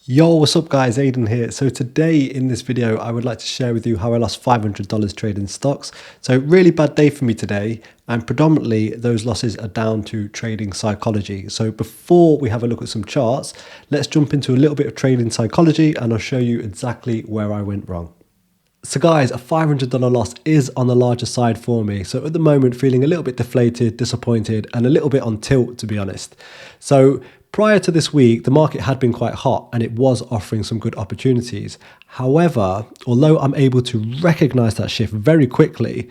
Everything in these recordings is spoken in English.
Yo, what's up guys, Aiden here. So today in this video, I would like to share with you how I lost $500 trading stocks. So really bad day for me today, and predominantly those losses are down to trading psychology. So before we have a look at some charts, let's jump into a little bit of trading psychology and I'll show you exactly where I went wrong. So guys, a $500 loss is on the larger side for me. So at the moment, feeling a little bit deflated, disappointed, and a little bit on tilt, to be honest. So prior to this week, the market had been quite hot and it was offering some good opportunities. However, although I'm able to recognize that shift very quickly,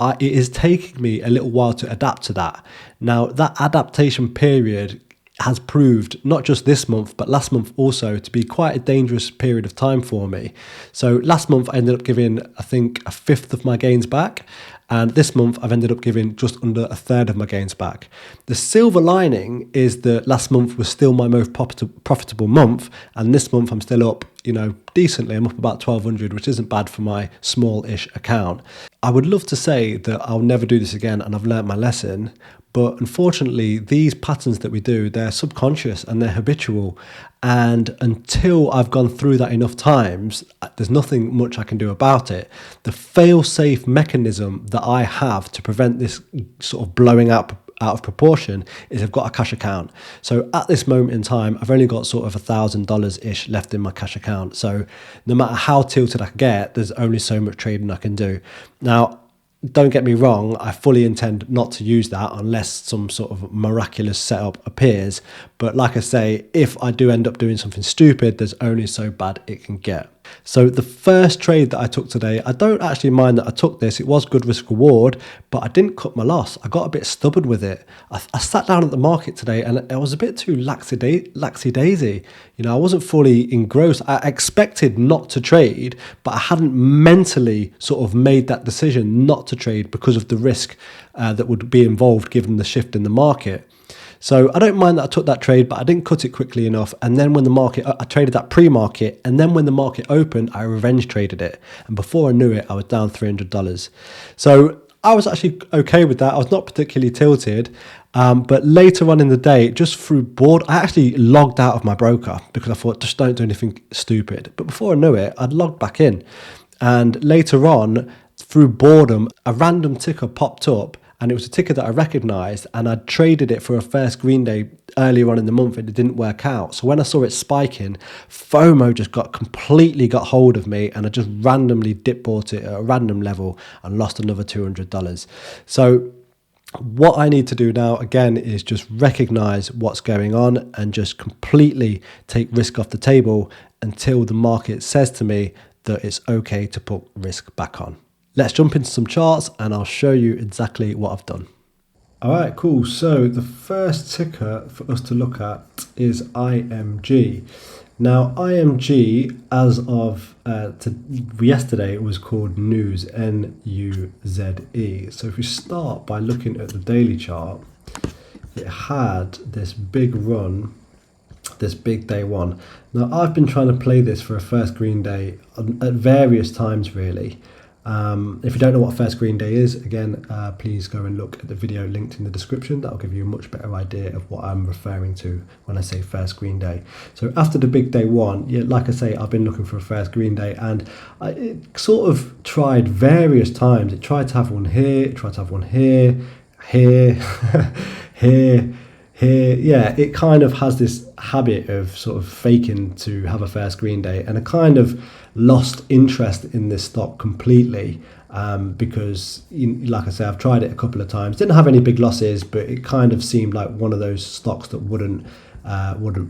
it is taking me a little while to adapt to that. Now, that adaptation period has proved not just this month but last month also to be quite a dangerous period of time for me. So last month I ended up giving, I think, a fifth of my gains back, and this month I've ended up giving just under a third of my gains back. The silver lining is that last month was still my most profitable month, and this month I'm still up, decently. I'm up about 1,200, which isn't bad for my small-ish account. I would love to say that I'll never do this again and I've learnt my lesson, but unfortunately, these patterns that we do, they're subconscious and they're habitual. And until I've gone through that enough times, there's nothing much I can do about it. The fail-safe mechanism that I have to prevent this sort of blowing up out of proportion is I've got a cash account. So at this moment in time, I've only got sort of $1,000-ish left in my cash account. So no matter how tilted I get, there's only so much trading I can do. Now, don't get me wrong, I fully intend not to use that unless some sort of miraculous setup appears. But like I say, if I do end up doing something stupid, there's only so bad it can get. So the first trade that I took today, I don't actually mind that I took this. It was good risk reward, but I didn't cut my loss. I got a bit stubborn with it. I sat down at the market today and I was a bit too laxy-daisy. I wasn't fully engrossed. I expected not to trade, but I hadn't mentally sort of made that decision not to trade because of the risk that would be involved given the shift in the market. So I don't mind that I took that trade, but I didn't cut it quickly enough. And then when the market, I traded that pre-market, and then when the market opened, I revenge traded it. And before I knew it, I was down $300. So I was actually okay with that. I was not particularly tilted. But later on in the day, just through boredom, I actually logged out of my broker because I thought, just don't do anything stupid. But before I knew it, I'd logged back in. And later on, through boredom, a random ticker popped up, and it was a ticker that I recognized, and I traded it for a first green day earlier on in the month and it didn't work out. So when I saw it spiking, FOMO just completely got hold of me, and I just randomly dip bought it at a random level and lost another $200. So what I need to do now, again, is just recognize what's going on and just completely take risk off the table until the market says to me that it's okay to put risk back on. Let's jump into some charts and I'll show you exactly what I've done. All right, cool. So the first ticker for us to look at is IMG. Now, IMG, as of yesterday, it was called News, N-U-Z-E. So if we start by looking at the daily chart, it had this big run, this big day one. Now, I've been trying to play this for a first green day at various times, really. If you don't know what first green day is, again, please go and look at the video linked in the description. That'll give you a much better idea of what I'm referring to when I say first green day. So after the big day one, yeah, like I say, I've been looking for a first green day, and it sort of tried various times. It tried to have one here, it tried to have one here, here, here, here. Yeah, it kind of has this habit of sort of faking to have a first green day, and I kind of lost interest in this stock completely because, like I say, I've tried it a couple of times, didn't have any big losses, but it kind of seemed like one of those stocks that wouldn't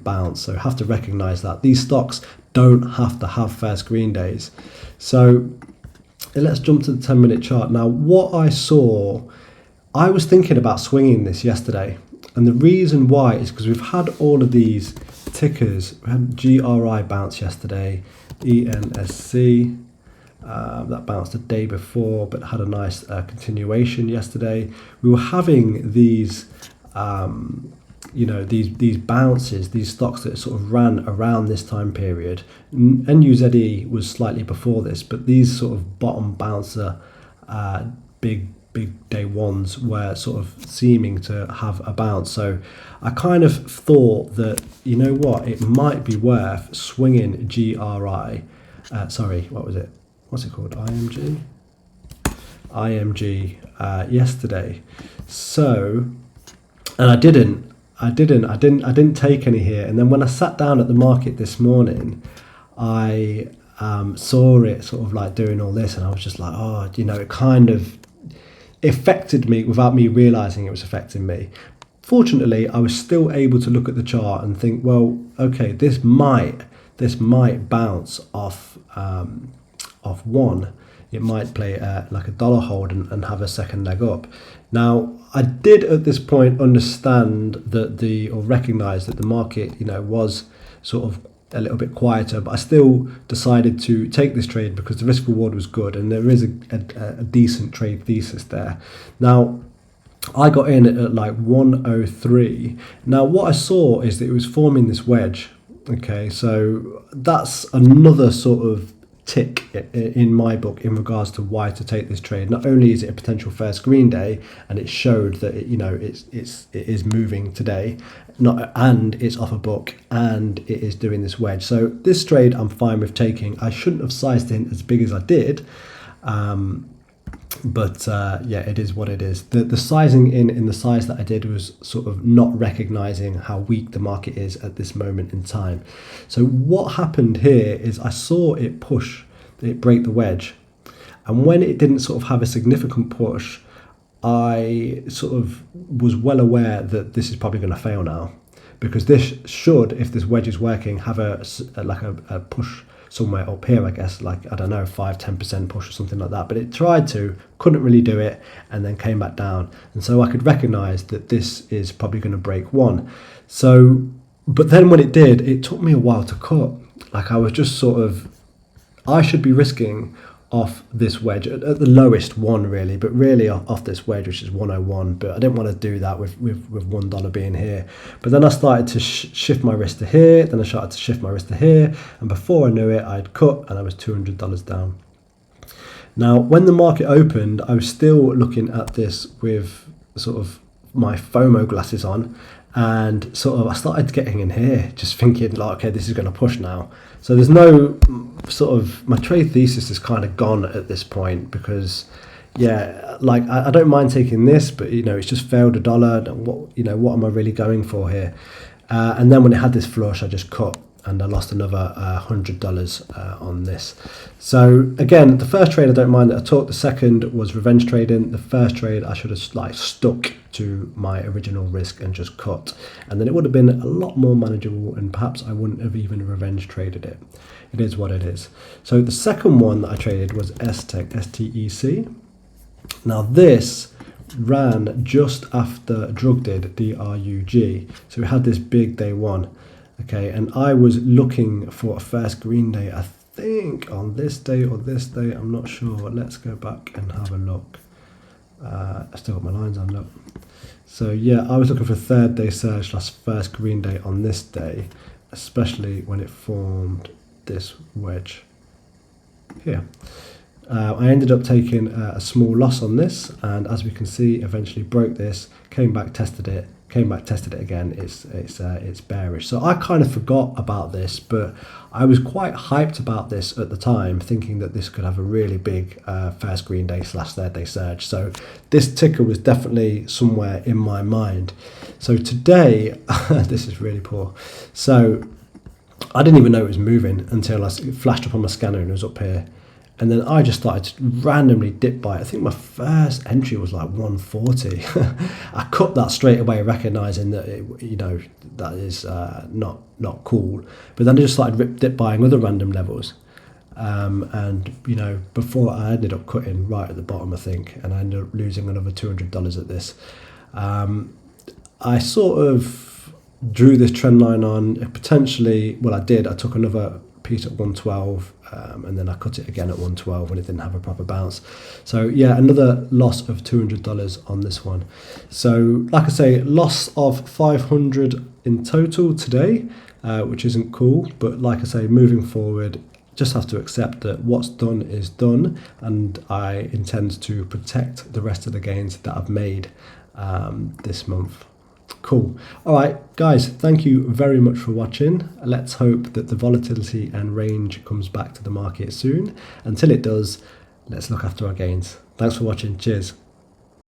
bounce. So have to recognize that these stocks don't have to have first green days. So let's jump to the 10-minute chart. Now, what I saw, I was thinking about swinging this yesterday, and the reason why is because we've had all of these tickers. We had GRI bounce yesterday, ENSC, that bounced the day before but had a nice continuation yesterday. We were having these these bounces, these stocks that sort of ran around this time period. NUZE was slightly before this, but these sort of bottom bouncer big day ones were sort of seeming to have a bounce. So I kind of thought that, you know what, it might be worth swinging GRI, sorry, what was it? What's it called? IMG yesterday. So, and I didn't take any here. And then when I sat down at the market this morning, I saw it sort of like doing all this, and I was just like, oh, you know, it kind of affected me without me realizing it was affecting me. Fortunately, I was still able to look at the chart and think, well, okay, this might bounce off one. It might play like a dollar hold and have a second leg up. Now, I did at this point understand that or recognize that the market, you know, was sort of a little bit quieter, but I still decided to take this trade because the risk reward was good and there is a decent trade thesis there. Now, I got in at like 103. Now, what I saw is that it was forming this wedge. Okay, so that's another sort of tick in my book in regards to why to take this trade. Not only is it a potential first green day, and it showed that it is moving today, and it's off a book, and it is doing this wedge. So this trade I'm fine with taking. I shouldn't have sized in as big as I did. But yeah, it is what it is. The sizing in the size that I did was sort of not recognizing how weak the market is at this moment in time. So what happened here is I saw it break the wedge. And when it didn't sort of have a significant push, I sort of was well aware that this is probably going to fail now, because this should, if this wedge is working, have a push somewhere up here, I guess, like, I don't know, 5-10% push or something like that. But it tried to, couldn't really do it, and then came back down. And so I could recognize that this is probably going to break one. So, but then when it did, it took me a while to cut. Like, I was just sort of, I should be risking off this wedge at the lowest one, really, but really off this wedge, which is 101. But I didn't want to do that with $1 being here. But then I started to shift my risk to here, then I started to shift my risk to here, and before I knew it, I'd cut and I was $200 down. Now, when the market opened, I was still looking at this with sort of my FOMO glasses on, and sort of I started getting in here, just thinking like, okay, this is going to push now. So there's no sort of, my trade thesis is kind of gone at this point, because yeah, like I don't mind taking this, but you know, it's just failed $1. What am I really going for here? And then when it had this flush, I just cut, and I lost another $100 on this. So again, the first trade I don't mind that I took. The second was revenge trading. The first trade I should have like stuck to my original risk and just cut, and then it would have been a lot more manageable, and perhaps I wouldn't have even revenge traded it. It is what it is. So the second one that I traded was STEC, STEC. Now this ran just after drug did, DRUG. So we had this big day one. Okay, and I was looking for a first green day, I think on this day or this day, I'm not sure. Let's go back and have a look. I still got my lines on, look. So yeah, I was looking for third day surge / first green day on this day, especially when it formed this wedge here. I ended up taking a small loss on this, and as we can see, eventually broke this, came back, tested it again. It's bearish. So I kind of forgot about this, but I was quite hyped about this at the time, thinking that this could have a really big first green day / third day surge. So this ticker was definitely somewhere in my mind. So today, this is really poor. So I didn't even know it was moving until it flashed up on my scanner and it was up here. And then I just started to randomly dip by it. I think my first entry was like 140. I cut that straight away, recognizing that that is not cool. But then I just started dip buying other random levels, and before I ended up cutting right at the bottom, I think, and I ended up losing another $200 at this. I sort of drew this trend line on potentially. Well, I did. I took another piece at 112, and then I cut it again at 112 when it didn't have a proper bounce. So yeah, another loss of $200 on this one. So like I say, loss of 500 in total today, which isn't cool, but like I say, moving forward, just have to accept that what's done is done, and I intend to protect the rest of the gains that I've made this month. Cool. All right, guys, thank you very much for watching. Let's hope that the volatility and range comes back to the market soon. Until it does, let's look after our gains. Thanks for watching. Cheers.